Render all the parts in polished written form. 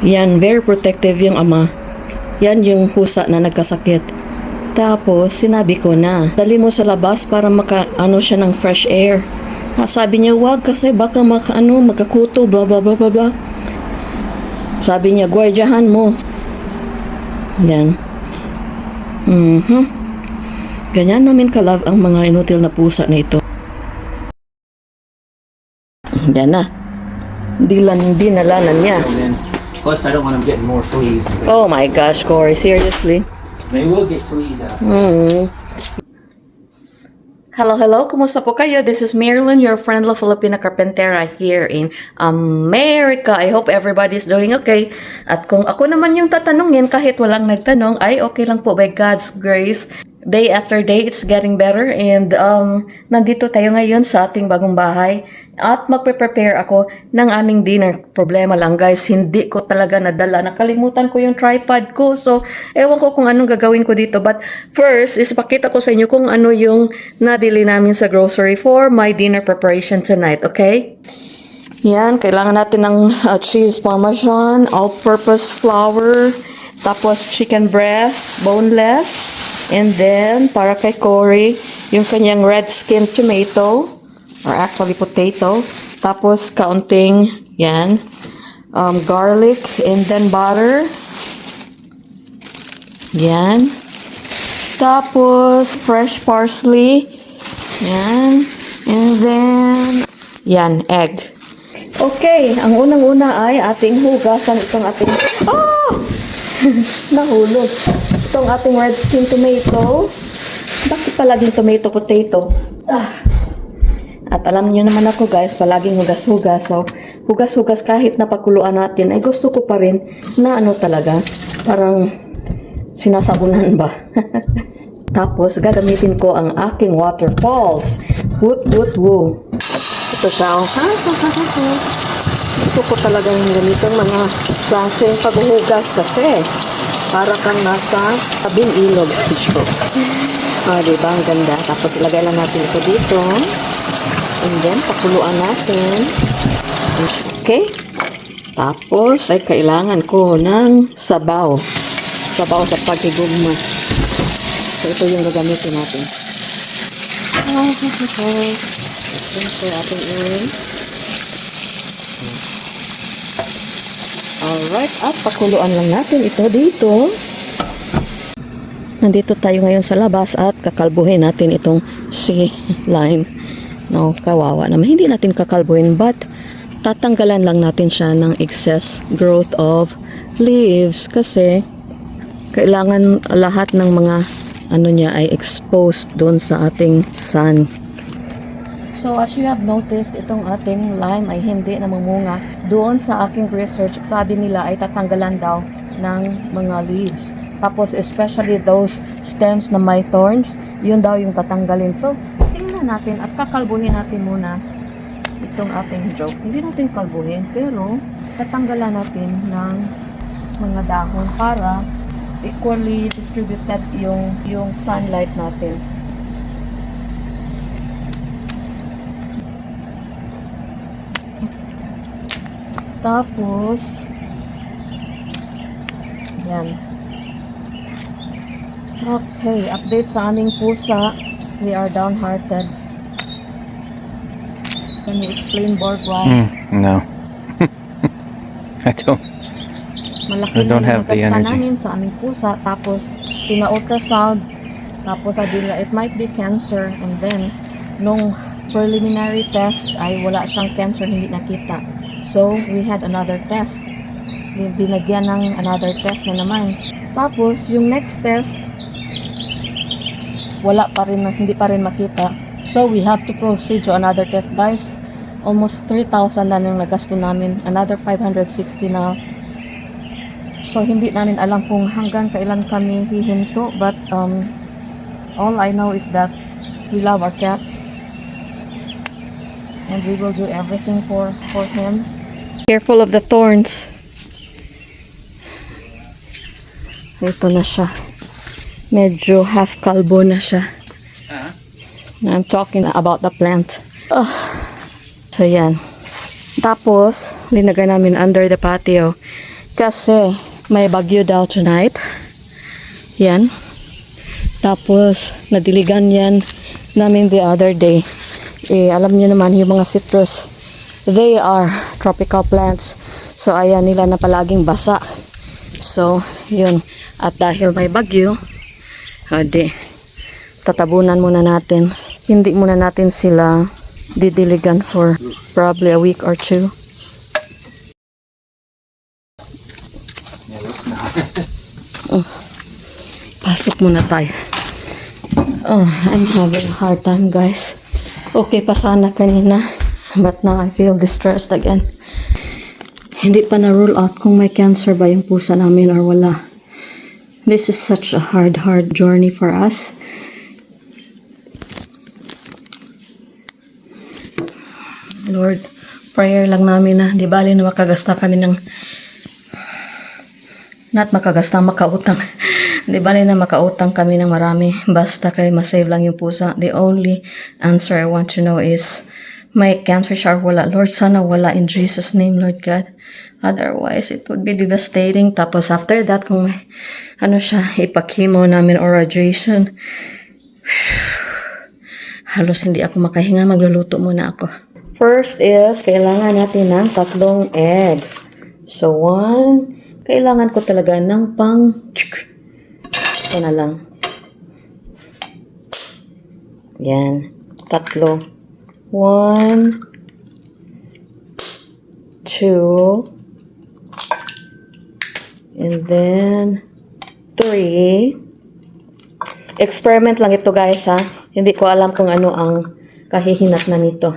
Yan, very protective yung ama. Yan yung pusa na nagkasakit. Tapos, sinabi ko na, dali mo sa labas para maka-ano siya ng fresh air. Sabi niya, wag kasi baka magkakuto, blah blah blah blah blah. Sabi niya, gwardiyahan mo. Yan. Ganyan namin ka-love ang mga inutil na pusa na ito. Yan na. Dinalanan niya. Plus, I don't want them getting more fleas. Oh my gosh, Corey, seriously? They will get fleas out. Hello, kumusta po kayo? This is Marilyn, your friendly Filipina Carpentera here in America. I hope everybody's doing okay. At kung ako naman yung tatanungin, kahit walang nagtanong, ay okay lang po by God's grace. Day after day, it's getting better. And nandito tayo ngayon sa ating bagong bahay. At magpe-prepare ako ng aming dinner. Problema lang guys, hindi ko talaga nadala. Nakalimutan ko yung tripod ko. So, ewan ko kung anong gagawin ko dito. But first, is pakita ko sa inyo kung ano yung nabili namin sa grocery for my dinner preparation tonight. Okay? Yan, kailangan natin ng cheese parmesan, all-purpose flour, tapos chicken breast, boneless, and then, para kay Corey, yung kanyang red skin tomato, or actually potato, tapos kaunting, yan, garlic, and then butter, yan, tapos fresh parsley, yan, and then, yan, egg. Okay, ang unang-una ay ating hugasan itong ating, nahulog. Itong ating red skin tomato. Bakit palaging tomato potato? At alam niyo naman ako guys, palaging hugas-hugas. So, hugas-hugas kahit napakuluan natin, ay gusto ko pa rin na ano talaga, parang sinasabunan ba? Tapos, gagamitin ko ang aking waterfalls. Woot, woot, woo. Ito siya. Gusto ko talagang gamitin mga klaseng paghuhugas kasi para kang nasa tabing ilog. Diba? Ang ganda. Tapos, ilagay lang natin ito dito. And then, pakuluan natin. Okay. Tapos, ay kailangan ko ng sabaw. Sabaw sa paghigugma. So, ito yung gagamitin natin. Ito ating uling. Alright. At pakuluan lang natin ito dito. Nandito tayo ngayon sa labas at kakalbuhin natin itong sea lime. No, kawawa naman. Hindi natin kakalbuhin but tatanggalan lang natin siya ng excess growth of leaves kasi kailangan lahat ng mga ano niya ay exposed doon sa ating sun. So as you have noticed, itong ating lime ay hindi namumunga. Doon sa aking research, sabi nila ay tatanggalan daw ng mga leaves. Tapos especially those stems na may thorns, yun daw yung tatanggalin. So tingnan natin at kakalbuhin natin muna itong ating joke. Hindi natin kalbuhin, pero tatanggalan natin ng mga dahon para equally distributed yung sunlight natin. Tapos yan. Okay, update sa aming pusa. We are downhearted. Can you explain, Borg, why? No. I don't. Malaki I don't na have the yung energy. namin sa aming pusa. Tapos, pina-ultrasound. Tapos, sabi nila, it might be cancer. And then, nung preliminary test, ay wala siyang cancer, hindi nakita. So, we had another test. Binagyan ng another test na naman. Tapos, yung next test, wala pa rin, hindi pa rin makita. So, we have to proceed to another test, guys. Almost 3,000 na yung nagasto namin. Another 560 na. So, hindi namin alam kung hanggang kailan kami hihinto. But, all I know is that we love our cat. And we will do everything for him. Careful of the thorns. Ito na siya. Medyo half kalbo na siya. I'm talking about the plant. So yan. Tapos, linagay namin under the patio Kasi may bagyo daw tonight. Yan. Tapos, nadiligan yan namin the other day. Alam niyo naman, yung mga citrus, they are tropical plants. So, ayan nila na palaging basa. So, yun. At dahil may bagyo, tatabunan muna natin. Hindi muna natin sila didiligan for probably a week or two. Yeah, it's not. Pasok muna tayo. Oh, I'm having a hard time, guys. Okay pa sana kanina. But now I feel distressed again. Hindi pa na-rule out kung may cancer ba yung pusa namin or wala. This is such a hard journey for us. Lord, prayer lang namin na di bali na makagasta kami ng makautang. Di bali na makautang kami ng marami. Basta kay masave lang yung pusa. The only answer I want to know is, may cancer siya or wala? Lord, sana wala in Jesus' name, Lord God. Otherwise, it would be devastating. Tapos after that, kung may, ipakimo namin or radiation, halos hindi ako makahinga. Magluluto muna ako. First is, kailangan natin ng 3 eggs. So, 1, kailangan ko talaga ng ito na lang. Yan. 3. 1, 2, and then 3. Experiment lang ito, guys, ha. Hindi ko alam kung ano ang kahihinat na nito.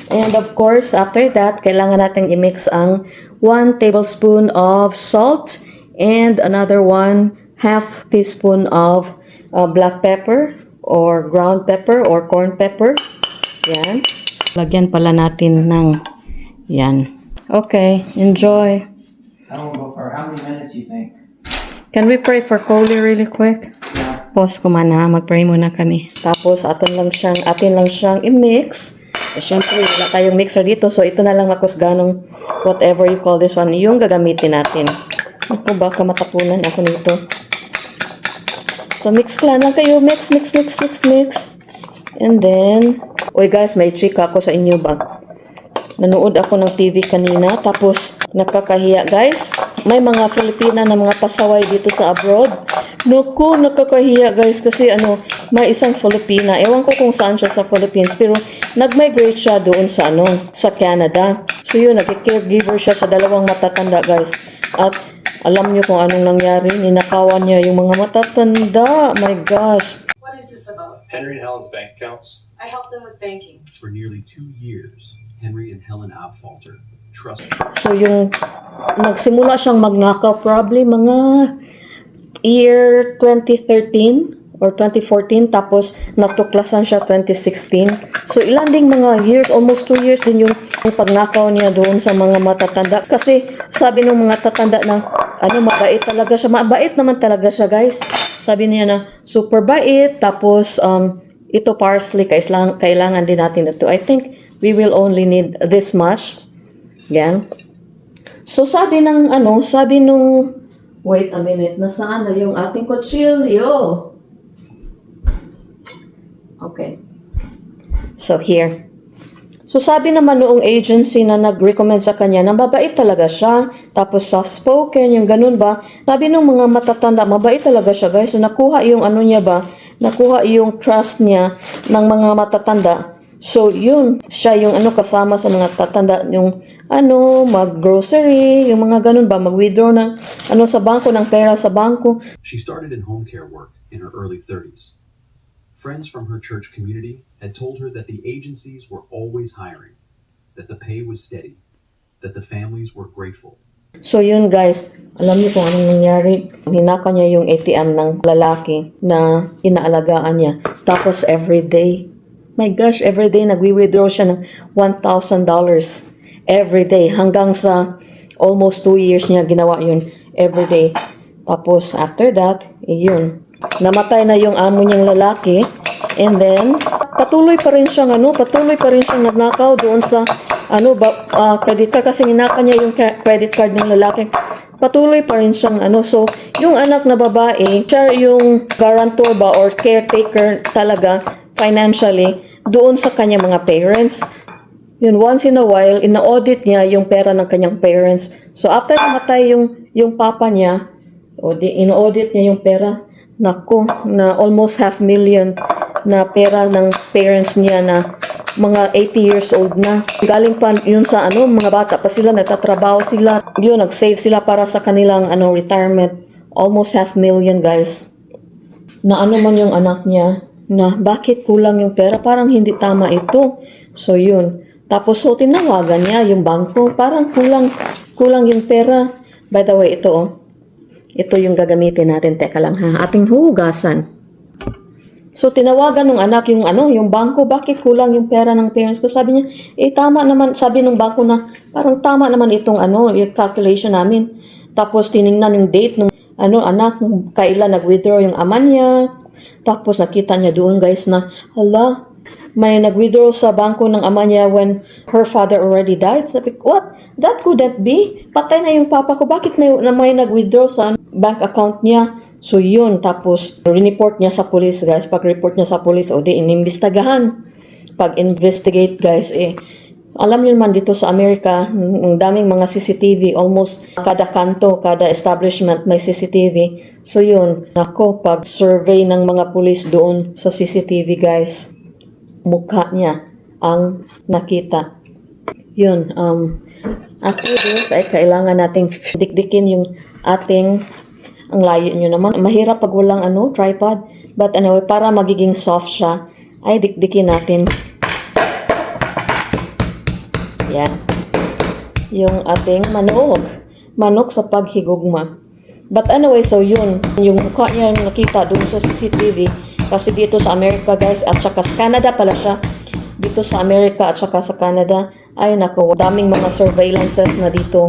And of course, after that, kailangan natin i-mix ang 1 tablespoon of salt and another 1/2 teaspoon of black pepper or ground pepper or corn pepper. Yan. Lagyan pala natin ng yan. Okay, enjoy. I don't go for how many minutes you think? Can we pray for Coley really quick? Yeah. Pause ko muna, mag-pray muna kami. Tapos atin lang siyang i-mix. Siyempre, wala tayong mixer dito, so ito na lang makusganong whatever you call this one, yung gagamitin natin. Ako baka matapunan ako nito. So mix lang kayo, mix. And then, oy guys, may trick ako sa inyo ba? Nanood ako ng TV kanina, tapos nakakahiya guys. May mga Filipina na mga pasaway dito sa abroad. Naku, nakakahiya guys kasi may isang Filipina. Ewan ko kung saan siya sa Philippines, pero nag-migrate siya doon sa sa Canada. So yun, nag-caregiver siya sa 2 matatanda guys. At alam niyo kung anong nangyari, ninakawan niya yung mga matatanda. My gosh. What is this about? Henry and Helen's bank accounts. I helped them with banking. For nearly 2 years, Henry and Helen Abfalter trusted. So yung nagsimula siyang magnakaw probably mga year 2013 or 2014, tapos natuklasan siya 2016. So ilan ding mga years, almost 2 years din yung pagnakaw niya doon sa mga matatanda. Kasi sabi ng mga tatanda na mabait talaga siya. Mabait naman talaga siya guys. Sabi niya na super bait. Tapos ito parsley, kailangan din natin ito. I think we will only need this much. Yan. So sabi nung wait a minute, nasaan na yung ating kutsilyo? Okay. So here. So sabi naman noong agency na nag-recommend sa kanya na mabait talaga siya, tapos soft-spoken, yung ganun ba. Sabi nung mga matatanda, mabait talaga siya guys. So nakuha yung nakuha yung trust niya ng mga matatanda. So yun, siya yung kasama sa mga tatanda, yung mag-grocery, yung mga ganun ba, mag-withdraw ng sa bangko, ng pera sa bangko. She started in home care work in her early 30s. Friends from her church community had told her that the agencies were always hiring, that the pay was steady, that the families were grateful. So yun guys, alam niyo kung anong nangyari. Hinaka niya yung ATM ng lalaki na inaalagaan niya. Tapos everyday, my gosh, everyday nagwi-withdraw siya ng $1,000 everyday. Hanggang sa almost 2 years niya ginawa yun everyday. Tapos after that, yun. Namatay na yung amo niyang lalaki. And then, patuloy pa rin siyang nagnakaw doon sa credit card kasi inaka niya yung credit card ng lalaki. Patuloy pa rin siyang so yung anak na babae, siya yung guarantor ba or caretaker talaga financially doon sa kanyang mga parents. Yun, once in a while, ina-audit niya yung pera ng kanyang parents. So after namatay yung papa niya, ina-audit niya yung pera. Naku, na almost 500,000 na pera ng parents niya na mga 80 years old na. Galing pa yun sa mga bata pa sila, nagtatrabaho sila. Yun, nag-save sila para sa kanilang retirement. Almost 500,000 guys. Na man yung anak niya, na bakit kulang yung pera, parang hindi tama ito. So yun. Tapos so tinawagan niya yung bangko, parang kulang yung pera. By the way, ito ito yung gagamitin natin. Teka lang ha, ating hugasan. So, tinawagan ng anak yung bangko, bakit kulang yung pera ng parents ko? Sabi niya, tama naman, sabi ng bangko na, parang tama naman itong yung calculation namin. Tapos, tiningnan yung date ng anak, kailan nag-withdraw yung ama niya. Tapos, nakita niya doon, guys, na, hala, may nag-withdraw sa bangko ng ama niya when her father already died. Sabi ko, what? That couldn't be. Patay na yung papa ko. Bakit na may nag-withdraw sa bank account niya? So, yun. Tapos, report niya sa police, guys. Pag-report niya sa police, inimbestagahan. Pag-investigate, guys, alam niyo naman dito sa Amerika, ang daming mga CCTV. Almost kada kanto, kada establishment may CCTV. So, yun. Ako, pag-survey ng mga police doon sa CCTV, guys, mukha niya ang nakita. Yun. After this, ay kailangan nating dikdikin yung ating, ang layo nyo naman. Mahirap pag walang tripod. But anyway, para magiging soft siya, ay dikdikin natin. Yan. Yung ating manok. Manok sa paghigugma. But anyway, so yun. Yung mukha niya nakita doon sa CCTV. Kasi dito sa Amerika, guys, at saka sa Canada pala siya. Dito sa Amerika at saka sa Canada, ay nako, daming mga surveillances na dito.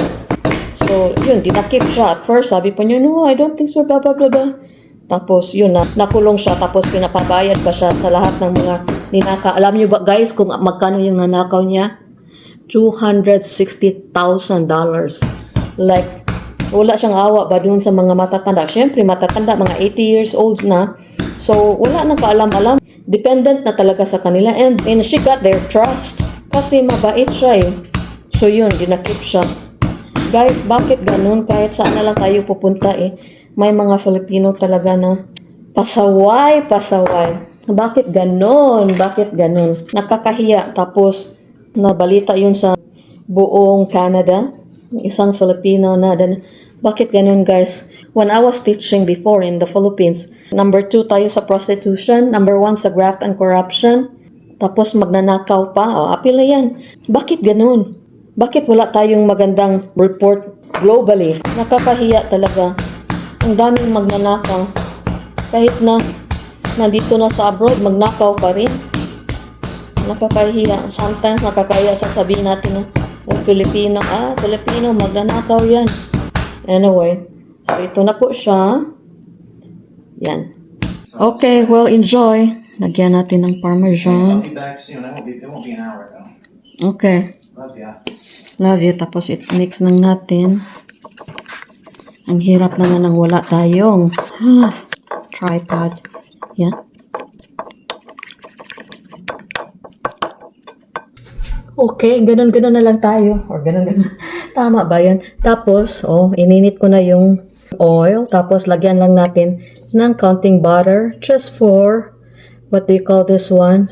So, yun, dinakip siya. At first, sabi pa niya, no, I don't think so, blah, blah, blah, blah. Tapos, yun, nakulong siya. Tapos, pinapabayad pa siya sa lahat ng mga ninaka. Alam niyo ba, guys, kung magkano yung nanakaw niya? $260,000. Like, wala siyang awa ba dun sa mga matatanda? Siyempre, matatanda, mga 80 years old na. So, wala nang kaalam-alam. Dependent na talaga sa kanila. And she got their trust. Kasi mabait siya So, yun, dinakip siya. Guys, bakit ganun? Kahit saan na lang tayo pupunta may mga Filipino talaga na pasaway. Bakit ganun? Nakakahiya. Tapos, nabalita yun sa buong Canada. Isang Filipino na. Bakit ganun, guys? When I was teaching before in the Philippines, number 2 tayo sa prostitution, number 1 sa graft and corruption, tapos magnanakaw pa, apila yan. Bakit ganun? Bakit wala tayong magandang report globally? Nakakahiya talaga. Ang daming magnanakaw. Kahit na nandito na sa abroad, magnakaw pa rin. Nakakahiya. Sometimes nakakahiya sasabihin natin na Filipino, magnanakaw yan. Anyway, so ito na po siya. Yan. Okay, well, enjoy. Lagyan natin ng I'll parmesan. be back soon. It won't be an hour though. Okay. Love ya. Love you. Tapos mix lang natin. Ang hirap naman ng wala tayong tripod. Yan. Okay, ganun-ganun na lang tayo. Or ganun-ganun. Tama ba yan? Tapos, ininit ko na yung oil. Tapos, lagyan lang natin ng counting butter. Just for, what do you call this one?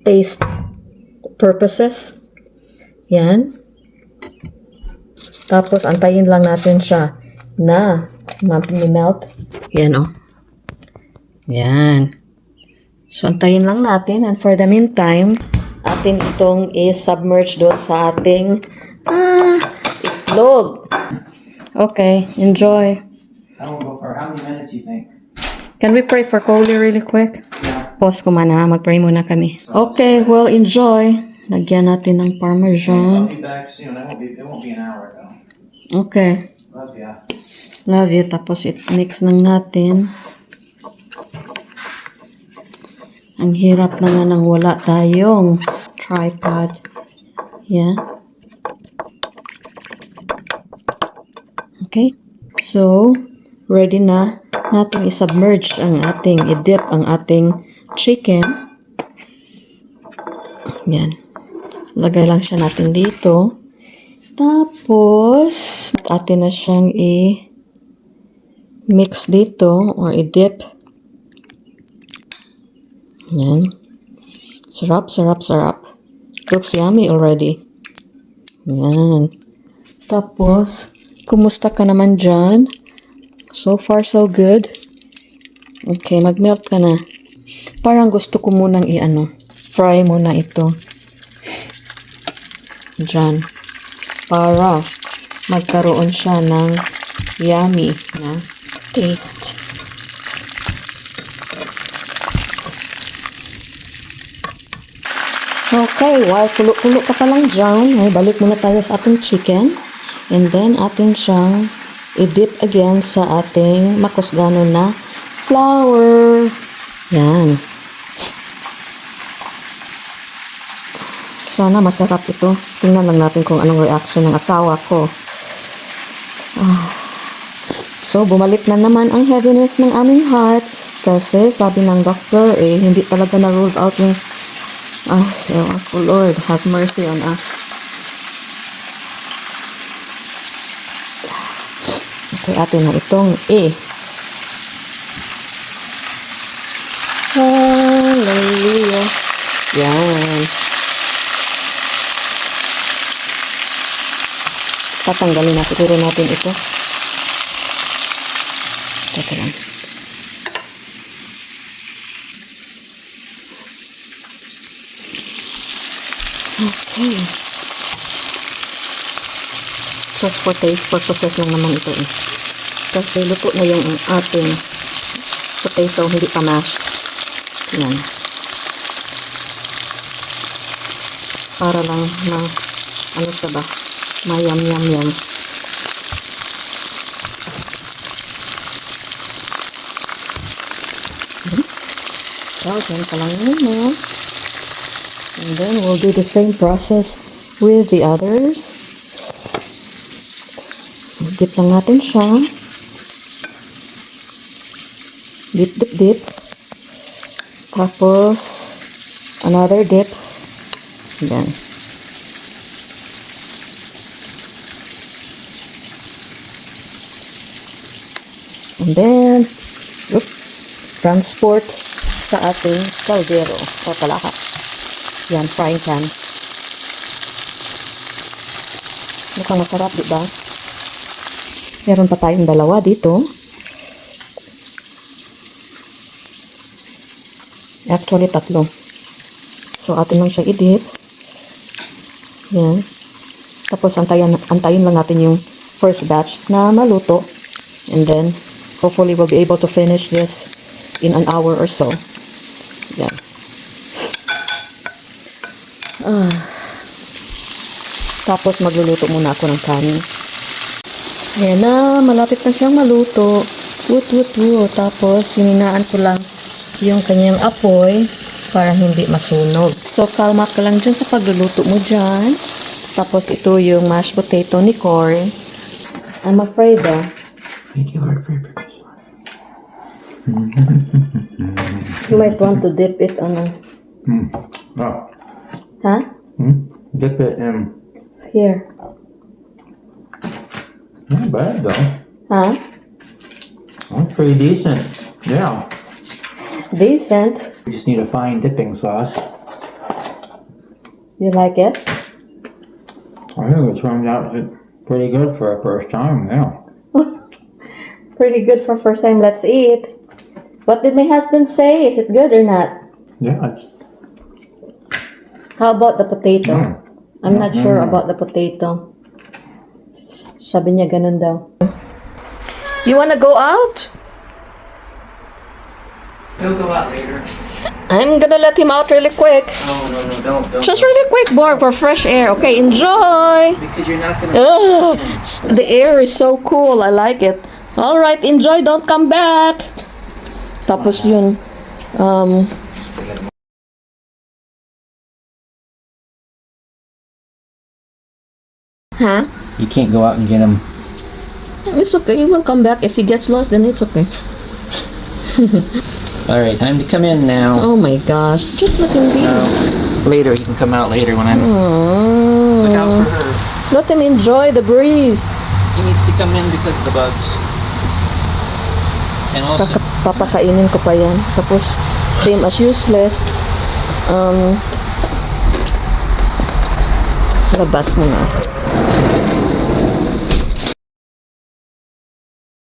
Taste purposes. Yan. Tapos, antayin lang natin siya na melt. Yan, Yan. So, antayin lang natin. And for the meantime, atin itong i-submerge doon sa ating itlog. Okay, enjoy. I won't go for how many minutes you think? Can we pray for Coley really quick? Yeah. Pause ko muna, mag-pray muna kami. Okay, well, enjoy. Lagyan natin ng I'll parmesan. be back soon. It won't be an hour though. Okay, Love ya. love you. Tapos mix lang natin. Ang hirap naman ng wala tayong tripod. Yan. Okay. So, ready na natin i-submerge ang ating, i-dip ang ating chicken. Yan. Lagay lang siya natin dito. Tapos, atin na siyang i-mix dito or i-dip. Yan. Sarap, sarap, sarap. Looks yummy already. Yan. Tapos, kumusta ka naman dyan? So far, so good. Okay, mag-melt ka na. Parang gusto ko munang fry muna ito. Dyan. Para magkaroon siya ng yummy na taste. Okay, while kulo-kulo ka pa lang dyan, ay balik muna tayo sa ating chicken. And then, ating siyang i-dip again sa ating makusgano na flour. Yan. Sana masarap ito. Tingnan lang natin kung anong reaction ng asawa ko. So, bumalik na naman ang heaviness ng aming heart. Kasi, sabi ng doctor, hindi talaga na-ruled out yung... ewan ko, Lord, have mercy on us. Okay, atin na itong Hallelujah. Yan. Tatanggalin na siguro natin ito. Teka lang. Okay. Just for taste purposes lang naman ito Kasi luto na yung ating potato, hindi pa mashed. Yan. Para lang na, siya ba? Mayam-yam-yam. So, dyan ka lang muna. And then, we'll do the same process with the others. Dip lang natin siya. Dip, dip, dip. Tapos, another dip. Yan. And then, transport sa ating kaldero o talahat. Yan, frying pan. Mukhang masarap, diba? Meron pa tayong dalawa dito. Actually, 3. So, atin lang siya i-dip. Yan. Tapos, antayin lang natin yung first batch na maluto. And then, hopefully, we'll be able to finish this in an hour or so. Yan. Tapos, magluluto muna ako ng kanin. Ayan na, malapit na siyang maluto. Wut. Tapos, hiningaan ko lang yung kanyang apoy para hindi masunog. So, kalma ka lang dyan sa pagluluto mo dyan. Tapos, ito yung mashed potato ni Corey. I'm afraid, Thank you, Lord, for your provision. you might want to dip it on a... Oh. Huh? Dip it in. Here. Not bad, though. Huh? That's pretty decent. Yeah. Decent. We just need a fine dipping sauce. You like it? I think it turned out pretty good for a first time, yeah. Pretty good for first time. Let's eat. What did my husband say? Is it good or not? Yeah, it's... How about the potato? Mm. I'm not sure about the potato. Sabi niya ganun daw. You wanna go out? He'll go out later. I'm gonna let him out really quick. No, don't. Just really quick, Borg, for fresh air. Okay, enjoy! Because you're not gonna... Ugh, the air is so cool. I like it. Alright, enjoy. Don't come back. Tapos yun. Huh? You can't go out and get him. It's okay. He will come back. If he gets lost, then it's okay. Alright, time to come in now. Oh my gosh. Just let him be. Later, he can come out later when I'm... Look out for Oh. her. Let him enjoy the breeze. He needs to come in because of the bugs. And also... Papakainin ko pa yan. Tapos, same as useless. Labas mo na.